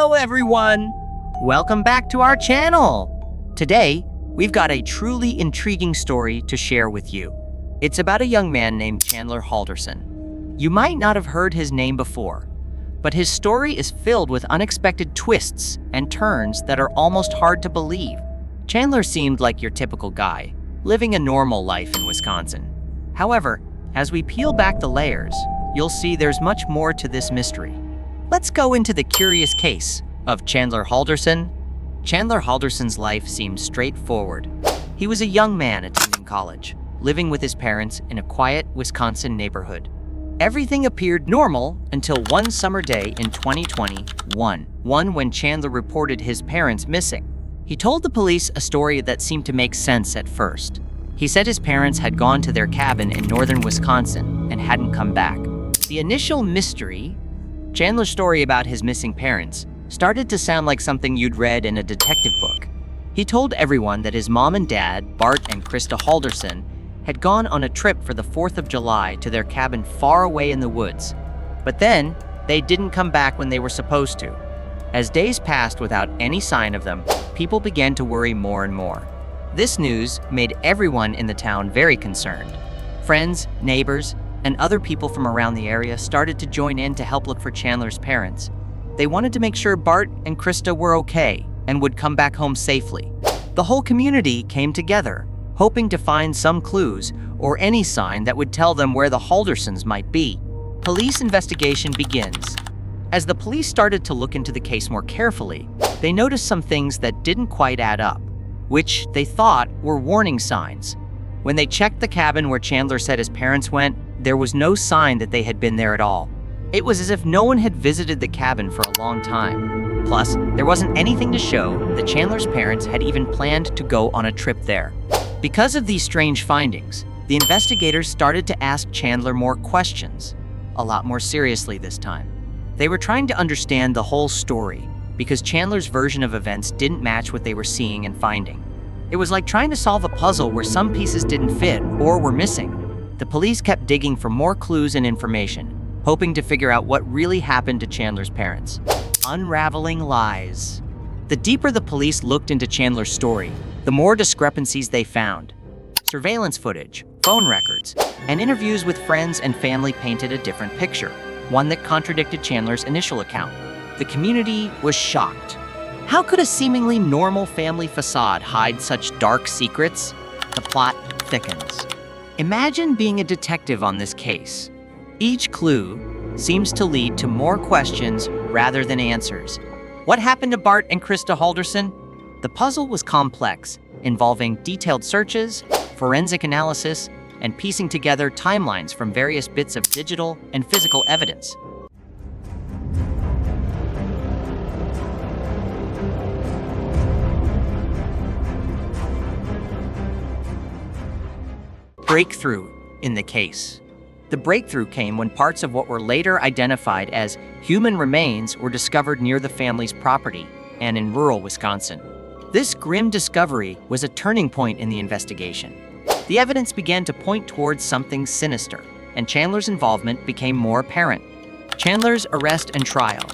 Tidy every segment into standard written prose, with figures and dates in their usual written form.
Hello everyone! Welcome back to our channel! Today, we've got a truly intriguing story to share with you. It's about a young man named Chandler Halderson. You might not have heard his name before, but his story is filled with unexpected twists and turns that are almost hard to believe. Chandler seemed like your typical guy, living a normal life in Wisconsin. However, as we peel back the layers, you'll see there's much more to this mystery. Let's go into the curious case of Chandler Halderson. Chandler Halderson's life seemed straightforward. He was a young man attending college, living with his parents in a quiet Wisconsin neighborhood. Everything appeared normal until one summer day in 2021, when Chandler reported his parents missing. He told the police a story that seemed to make sense at first. He said his parents had gone to their cabin in northern Wisconsin and hadn't come back. The initial mystery, Chandler's story about his missing parents, started to sound like something you'd read in a detective book. He told everyone that his mom and dad, Bart and Krista Halderson, had gone on a trip for the 4th of July to their cabin far away in the woods. But then, they didn't come back when they were supposed to. As days passed without any sign of them, people began to worry more and more. This news made everyone in the town very concerned. Friends, neighbors, and other people from around the area started to join in to help look for Chandler's parents. They wanted to make sure Bart and Krista were okay and would come back home safely. The whole community came together, hoping to find some clues or any sign that would tell them where the Haldersons might be. Police investigation begins. As the police started to look into the case more carefully, they noticed some things that didn't quite add up, which they thought were warning signs. When they checked the cabin where Chandler said his parents went, there was no sign that they had been there at all. It was as if no one had visited the cabin for a long time. Plus, there wasn't anything to show that Chandler's parents had even planned to go on a trip there. Because of these strange findings, the investigators started to ask Chandler more questions, a lot more seriously this time. They were trying to understand the whole story because Chandler's version of events didn't match what they were seeing and finding. It was like trying to solve a puzzle where some pieces didn't fit or were missing. The police kept digging for more clues and information, hoping to figure out what really happened to Chandler's parents. Unraveling lies. The deeper the police looked into Chandler's story, the more discrepancies they found. Surveillance footage, phone records, and interviews with friends and family painted a different picture, one that contradicted Chandler's initial account. The community was shocked. How could a seemingly normal family facade hide such dark secrets? The plot thickens. Imagine being a detective on this case. Each clue seems to lead to more questions rather than answers. What happened to Bart and Krista Halderson? The puzzle was complex, involving detailed searches, forensic analysis, and piecing together timelines from various bits of digital and physical evidence. Breakthrough in the case. The breakthrough came when parts of what were later identified as human remains were discovered near the family's property and in rural Wisconsin. This grim discovery was a turning point in the investigation. The evidence began to point towards something sinister, and Chandler's involvement became more apparent. Chandler's arrest and trial.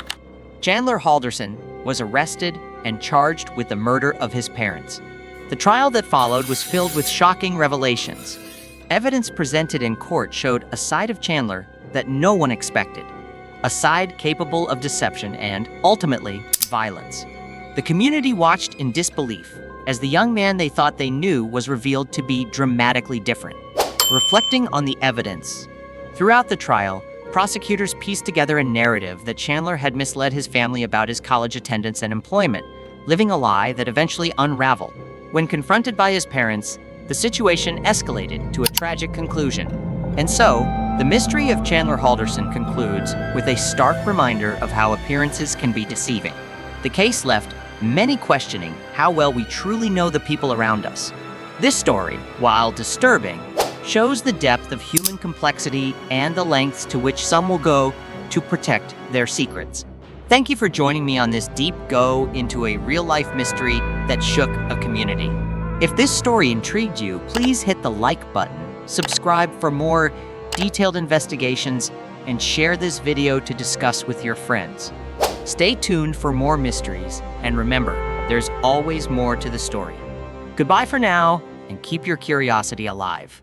Chandler Halderson was arrested and charged with the murder of his parents. The trial that followed was filled with shocking revelations. Evidence presented in court showed a side of Chandler that no one expected, a side capable of deception and, ultimately, violence. The community watched in disbelief as the young man they thought they knew was revealed to be dramatically different. Reflecting on the evidence, throughout the trial, prosecutors pieced together a narrative that Chandler had misled his family about his college attendance and employment, living a lie that eventually unraveled. When confronted by his parents, the situation escalated to a tragic conclusion. And so, the mystery of Chandler Halderson concludes with a stark reminder of how appearances can be deceiving. The case left many questioning how well we truly know the people around us. This story, while disturbing, shows the depth of human complexity and the lengths to which some will go to protect their secrets. Thank you for joining me on this deep go into a real-life mystery that shook a community. If this story intrigued you, please hit the like button, subscribe for more detailed investigations, and share this video to discuss with your friends. Stay tuned for more mysteries, and remember, there's always more to the story. Goodbye for now, and keep your curiosity alive.